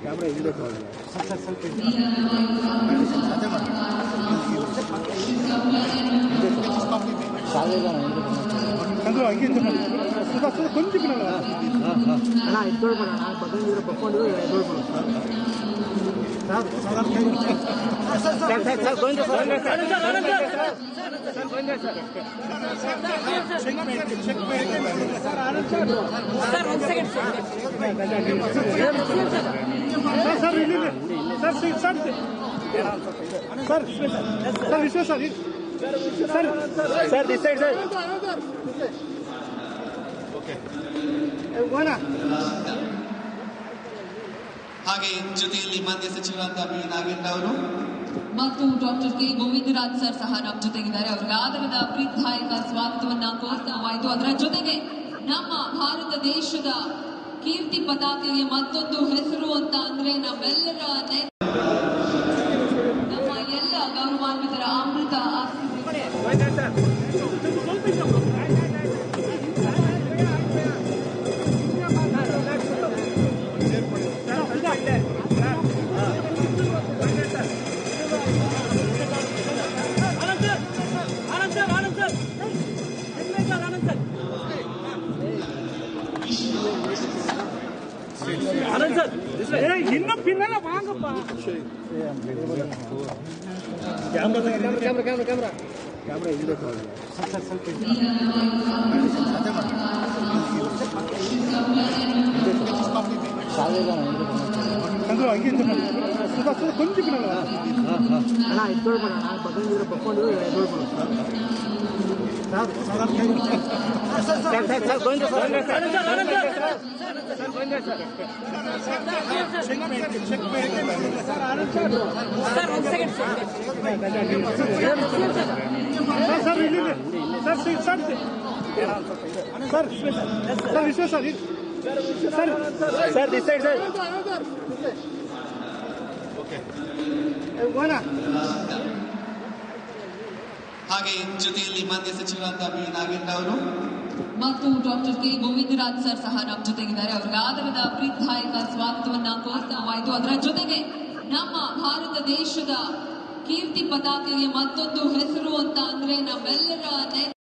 Camera ಇಲ್ಲಬೇಕು ಅವ್ರಿಗೆ ಅಂದ್ರೆ ಹಂಗೆ ಕೊಂಚ ಅಣ್ಣ ಇಟ್ಕೊಳ್ಬೇಡ ನಾನು ಬದಲಿರೋ ಬಕ್ಕೊಂಡು ಸರ್ ದಿಸ್ ಸೈಡ್ ಸರ್ ಹಾಗೆ ಜೊತೆಯಲ್ಲಿ ಮಾನ್ಯ ಸಚಿವರಾದ ಬಿ ನಾಗೇಂದ್ರ ಅವರು ಮತ್ತು ಡಾಕ್ಟರ್ ಕೆ ಗೋವಿಂದರಾಜ್ ಸರ್ ಸಹ ನಮ್ಮ ಜೊತೆಗಿದ್ದಾರೆ. ಅವರಿಗೆ ಆದರದ ಪ್ರೀತಿದಾಯಕ ಸ್ವಾಗತವನ್ನ ಕೋರ್ತಾವಾಯಿತು. ಅದರ ಜೊತೆಗೆ ನಮ್ಮ ಭಾರತ ದೇಶದ ಕೀರ್ತಿ ಪತಾಕೆಗೆ ಮತ್ತೊಂದು ಹೆಸರು ಅಂತ ಅಂದ್ರೆ ನಮ್ಮೆಲ್ಲರ ನಮ್ಮ ಎಲ್ಲ ಗೌರವಾನ್ವಿತರ ಅಮೃತ இன்னும் பின்னால வாங்கப்பா ಕ್ಯಾಮ್ರಾ ಇಲ್ಲಬೇಕು ಅವ್ರಿಗೆ ಅಂದ್ರೆ ಹಂಗೆ ಕೊಂಚ ಅಣ್ಣ ಇಟ್ಕೊಳ್ಬೇಡ ನಾನು ಬದಲಿರೋ ಬಕ್ಕೊಂಡು ಸರ್ ದಿಸ್ ಸೈಡ್ ಸರ್ ಹಾಗೆ ಜೊತೆಯಲ್ಲಿ ಮಾನ್ಯ ಸಚಿವರಾದ ಬಿ ನಾಗೇಂದ್ರ ಅವರು ಮತ್ತು ಡಾಕ್ಟರ್ ಕೆ ಗೋವಿಂದರಾಜ್ ಸರ್ ಸಹ ನಮ್ಮ ಜೊತೆಗಿದ್ದಾರೆ. ಅವರಿಗೆ ಆದರದ ಪ್ರೀತಿದಾಯಕ ಸ್ವಾಗತವನ್ನ ಕೋರ್ತಾವಾಯಿತು. ಅದರ ಜೊತೆಗೆ ನಮ್ಮ ಭಾರತ ದೇಶದ ಕೀರ್ತಿ ಪತಾಕೆಗೆ ಮತ್ತೊಂದು ಹೆಸರು ಅಂತ ಅಂದ್ರೆ ನಮ್ಮೆಲ್ಲರ